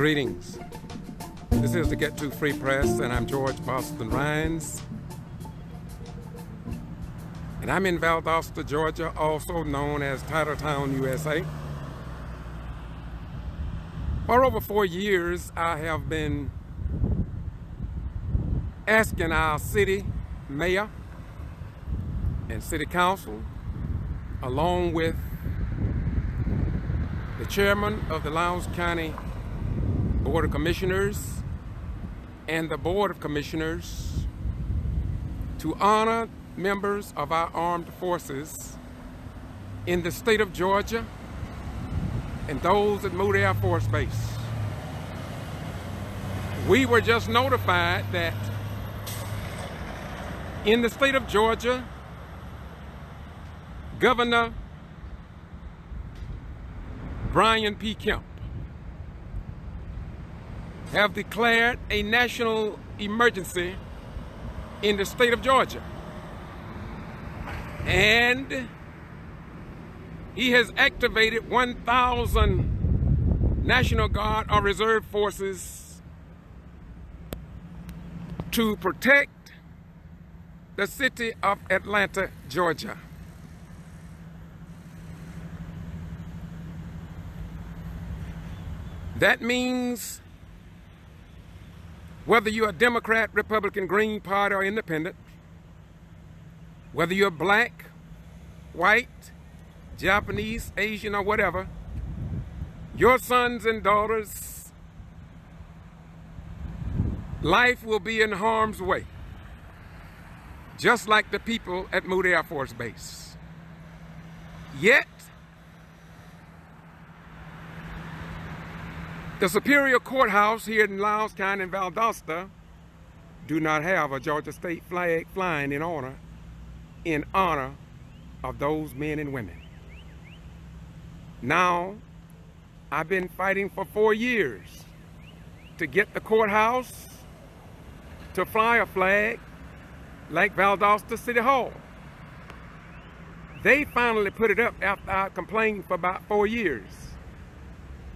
Greetings. This is the Get To Free Press, and I'm George Boston Rhines. And I'm in Valdosta, Georgia, also known as Titletown, USA. For over 4 years, I have been asking our city mayor and city council, along with the chairman of the Lowndes County Board of Commissioners and the Board of Commissioners, to honor members of our armed forces in the state of Georgia and those at Moody Air Force Base. We were just notified that in the state of Georgia, Governor Brian P. Kemp have declared a national emergency in the state of Georgia. And he has activated 1,000 National Guard or Reserve forces to protect the city of Atlanta, Georgia. That means whether you're a Democrat, Republican, Green Party, or Independent, whether you're black, white, Japanese, Asian, or whatever, your sons and daughters' life will be in harm's way, just like the people at Moody Air Force Base. Yet, the Superior Courthouse here in Lowndes County and Valdosta do not have a Georgia state flag flying in honor of those men and women. Now, I've been fighting for 4 years to get the courthouse to fly a flag like Valdosta City Hall. They finally put it up after I complained for about 4 years.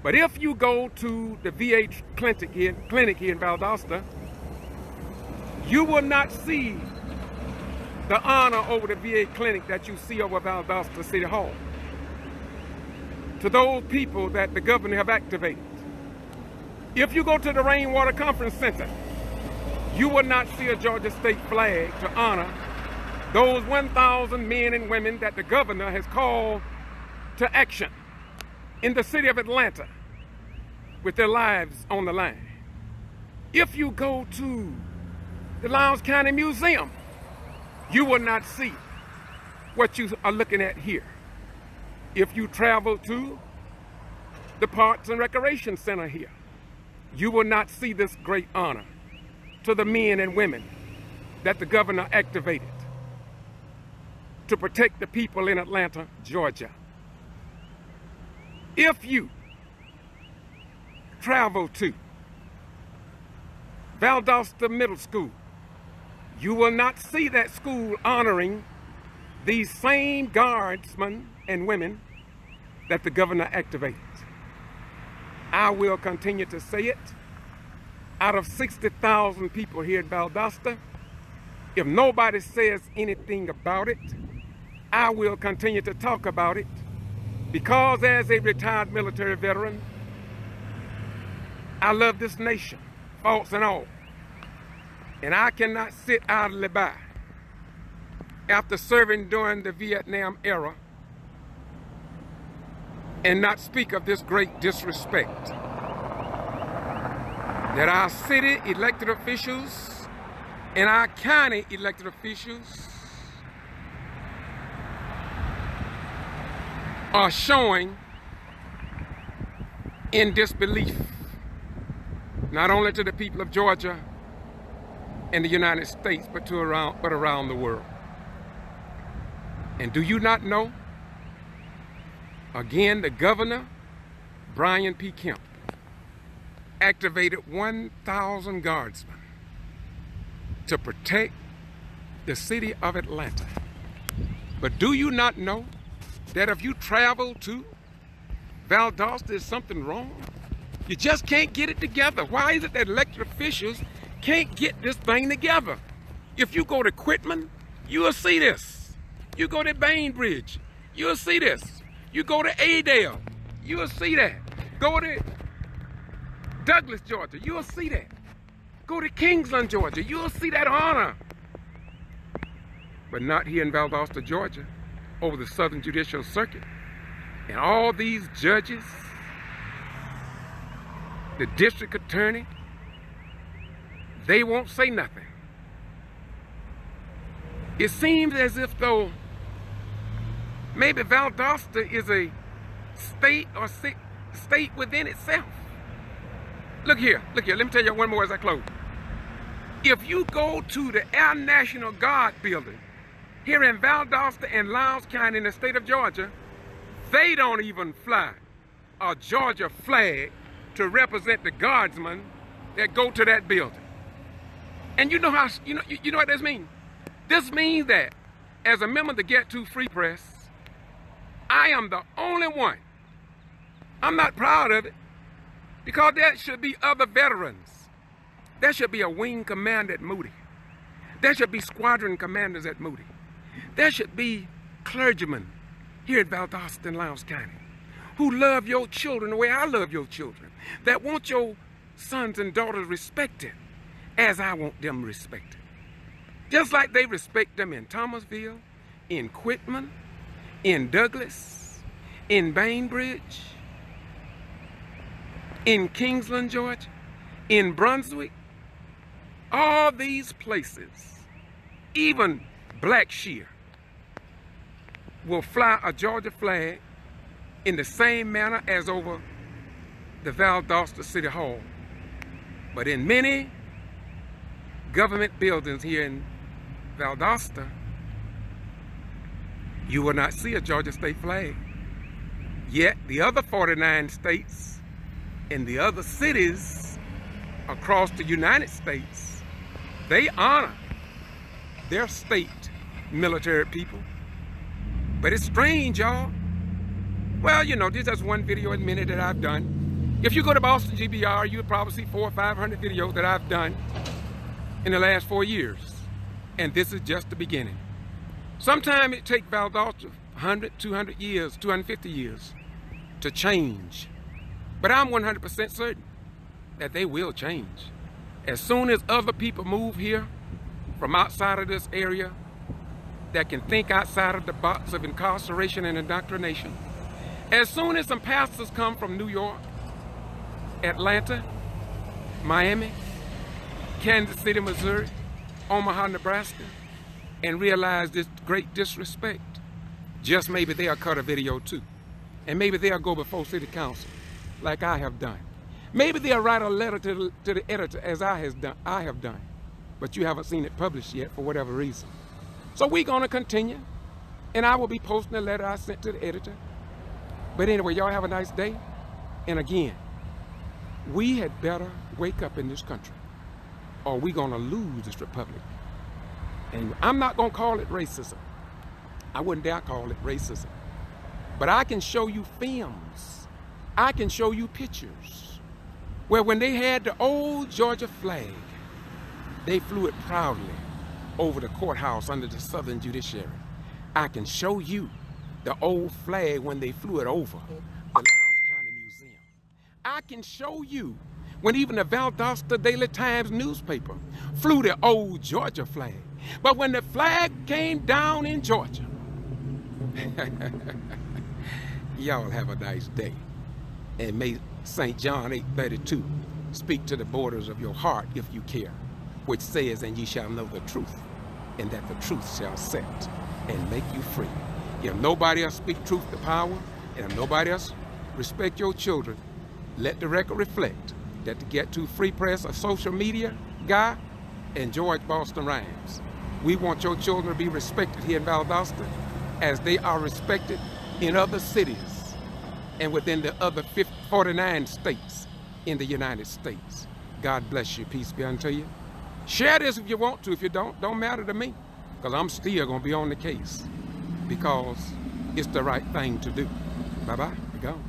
But if you go to the VA clinic here in Valdosta, you will not see the honor over the VA clinic that you see over Valdosta City Hall to those people that the governor have activated. If you go to the Rainwater Conference Center, you will not see a Georgia state flag to honor those 1,000 men and women that the governor has called to action in the city of Atlanta with their lives on the line. If you go to the Lowndes County Museum, you will not see what you are looking at here. If you travel to the Parks and Recreation Center here, you will not see this great honor to the men and women that the governor activated to protect the people in Atlanta, Georgia. If you travel to Valdosta Middle School, you will not see that school honoring these same guardsmen and women that the governor activated. I will continue to say it. Out of 60,000 people here in Valdosta, if nobody says anything about it, I will continue to talk about it, because as a retired military veteran, I love this nation, faults and all. And I cannot sit idly by after serving during the Vietnam era and not speak of this great disrespect that our city elected officials and our county elected officials are showing in disbelief, not only to the people of Georgia and the United States, but around the world. And do you not know? Again, the governor, Brian P. Kemp, activated 1,000 guardsmen to protect the city of Atlanta. But do you not know that if you travel to Valdosta, there's something wrong? You just can't get it together. Why is it that elected officials can't get this thing together? If you go to Quitman, you'll see this. You go to Bainbridge, you'll see this. You go to Adel, you'll see that. Go to Douglas, Georgia, you'll see that. Go to Kingsland, Georgia, you'll see that honor. But not here in Valdosta, Georgia, over the Southern Judicial Circuit. And all these judges, the district attorney, they won't say nothing. It seems as if though maybe Valdosta is a state or state within itself. Look here, let me tell you one more as I close. If you go to the Air National Guard building here in Valdosta and Lowndes County in the state of Georgia, they don't even fly a Georgia flag to represent the guardsmen that go to that building. And you know how, you know what this means? This means that as a member of the Get To Free Press, I am the only one. I'm not proud of it because there should be other veterans. There should be a wing commander at Moody. There should be squadron commanders at Moody. There should be clergymen here at Valdosta and Lowndes County who love your children the way I love your children, that want your sons and daughters respected as I want them respected. Just like they respect them in Thomasville, in Quitman, in Douglas, in Bainbridge, in Kingsland, Georgia, in Brunswick, all these places, even Blackshear, will fly a Georgia flag in the same manner as over the Valdosta City Hall. But in many government buildings here in Valdosta, you will not see a Georgia state flag. Yet the other 49 states and the other cities across the United States, they honor their state military people. But it's strange, y'all. Well, you know, this is just one video a minute that I've done. If you go to Boston G.B.R, you'll probably see 400 or 500 videos that I've done in the last 4 years. And this is just the beginning. Sometimes it takes Valdosta 100, 200 years, 250 years to change. But I'm 100% certain that they will change. As soon as other people move here from outside of this area that can think outside of the box of incarceration and indoctrination, as soon as some pastors come from New York, Atlanta, Miami, Kansas City, Missouri, Omaha, Nebraska, and realize this great disrespect, just maybe they'll cut a video too. And maybe they'll go before city council like I have done. Maybe they'll write a letter to the editor as I have done. But you haven't seen it published yet for whatever reason. So we're gonna continue, and I will be posting a letter I sent to the editor. But anyway, y'all have a nice day. And again, we had better wake up in this country, or we're gonna lose this republic. And I'm not gonna call it racism. I wouldn't dare call it racism. But I can show you films. I can show you pictures where when they had the old Georgia flag, they flew it proudly over the courthouse under the Southern Judiciary. I can show you the old flag when they flew it over the Lowndes County Museum. I can show you when even the Valdosta Daily Times newspaper flew the old Georgia flag. But when the flag came down in Georgia, y'all have a nice day. And may St. John 8:32 speak to the borders of your heart if you care, which says, and ye shall know the truth, and that the truth shall set and make you free. If nobody else speak truth to power, and if nobody else respect your children, let the record reflect that the Get To Free Press, a social media guy, and George Boston Rhymes, we want your children to be respected here in Valdosta as they are respected in other cities and within the other 49 states in the United States. God bless you. Peace be unto you. Share this if you want to. If you don't matter to me, because I'm still going to be on the case because it's the right thing to do. Bye-bye. Be gone.